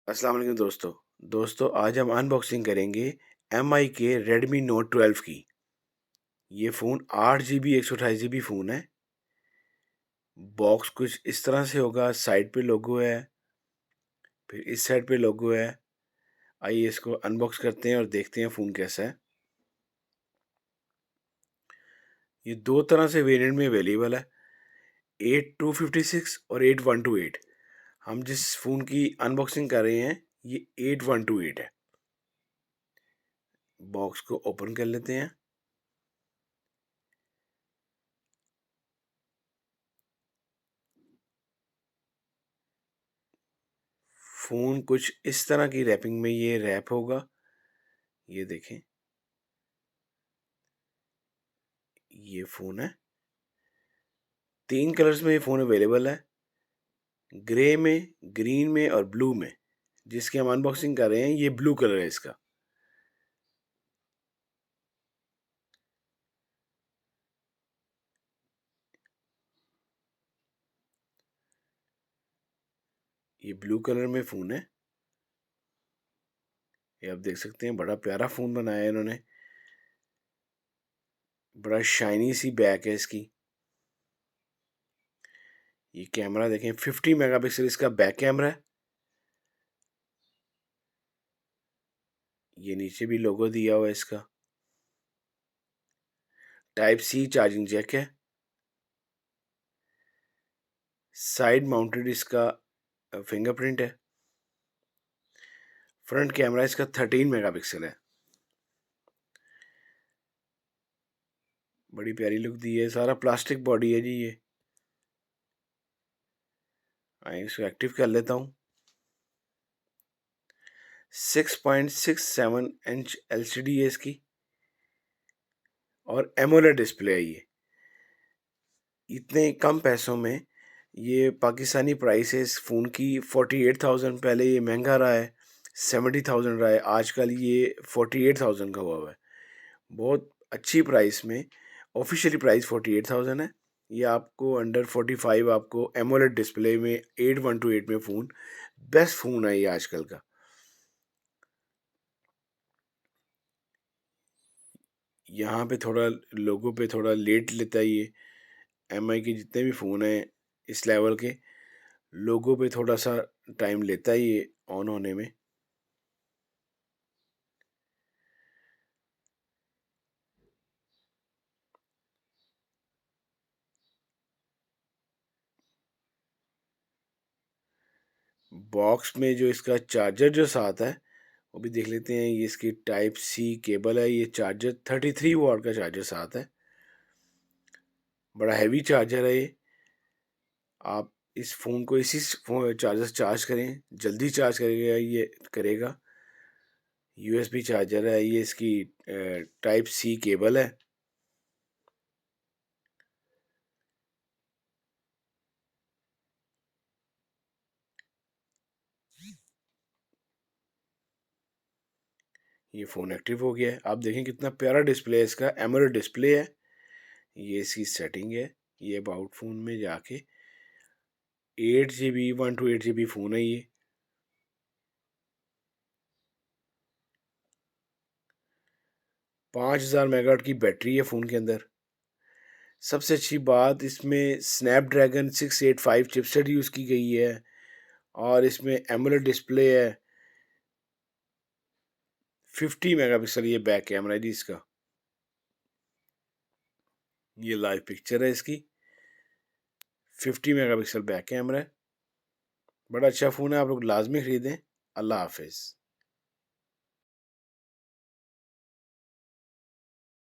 अस्सलाम वालेकुम दोस्तों आज हम अनबॉक्सिंग करेंगे MI के Redmi Note 12 की। ये फ़ोन 8 GB 128 GB फ़ोन है। बॉक्स कुछ इस तरह से होगा, साइड पे लोगो है, फिर इस साइड पे लोगो है। आइए इसको अनबॉक्स करते हैं और देखते हैं फ़ोन कैसा है। ये दो तरह से वेरिएंट में अवेलेबल है, 8256 और 8128। हम जिस फ़ोन की अनबॉक्सिंग कर रहे हैं ये 8128 है। बॉक्स को ओपन कर लेते हैं। फ़ोन कुछ इस तरह की रैपिंग में ये रैप होगा। ये देखें, ये फ़ोन है। 3 कलर्स में ये फ़ोन अवेलेबल है, ग्रे में, ग्रीन में और ब्लू में। जिसकी हम अनबॉक्सिंग कर रहे हैं ये ब्लू कलर है इसका। ये ब्लू कलर में फ़ोन है। ये आप देख सकते हैं, बड़ा प्यारा फ़ोन बनाया है इन्होंने। बड़ा शाइनी सी बैक है इसकी। ये कैमरा देखें, 50 मेगापिक्सल इसका बैक कैमरा है। ये नीचे भी लोगो दिया हुआ है इसका। टाइप सी चार्जिंग जैक है। साइड माउंटेड इसका फिंगरप्रिंट है। फ्रंट कैमरा इसका 13 मेगापिक्सल है। बड़ी प्यारी लुक दी है। सारा प्लास्टिक बॉडी है जी ये। आइए इसको एक्टिव कर लेता हूँ। 6.67 इंच LCD है इसकी और एमोलेड डिस्प्ले है ये। इतने कम पैसों में ये पाकिस्तानी प्राइस है इस फ़ोन की 48,000। पहले ये महंगा रहा है, 70,000 रहा है, आजकल ये 48,000 का हुआ है। बहुत अच्छी प्राइस में। ऑफिशियली प्राइस 48,000 है। ये आपको अंडर 45 आपको एमोलेड डिस्प्ले में 8128 में फ़ोन, बेस्ट फ़ोन है ये आजकल का। यहाँ पे थोड़ा लोगो पे थोड़ा लेट लेता है ये। MI के जितने भी फ़ोन हैं इस लेवल के, लोगो पे थोड़ा सा टाइम लेता है ये ऑन होने में। बॉक्स में जो इसका चार्जर जो साथ है वो भी देख लेते हैं। ये इसकी टाइप सी केबल है। ये चार्जर 33 वॉट का चार्जर साथ है। बड़ा हैवी चार्जर है ये। आप इस फ़ोन को इसी चार्जर से चार्ज करें, जल्दी चार्ज करेगा ये करेगा। USB चार्जर है ये। इसकी टाइप सी केबल है। ये फ़ोन एक्टिव हो गया है। आप देखें कितना प्यारा डिस्प्ले है इसका, एमोलेड डिस्प्ले है। ये इसकी सेटिंग है। ये अबाउट फ़ोन में जाके 8 GB 128 GB फ़ोन है ये। 5000 मेगाहर्ट्ज़ की बैटरी है फ़ोन के अंदर। सबसे अच्छी बात, इसमें स्नैपड्रैगन 685 चिपसेट यूज़ की गई है और इसमें एमोलेड डिस्प्ले है। 50 मेगापिक्सल ये बैक कैमरा है जी इसका। ये लाइव पिक्चर है इसकी। 50 मेगापिक्सल बैक कैमरा है। बड़ा अच्छा फ़ोन है, आप लोग लाजमी ख़रीदें। अल्लाह हाफिज़।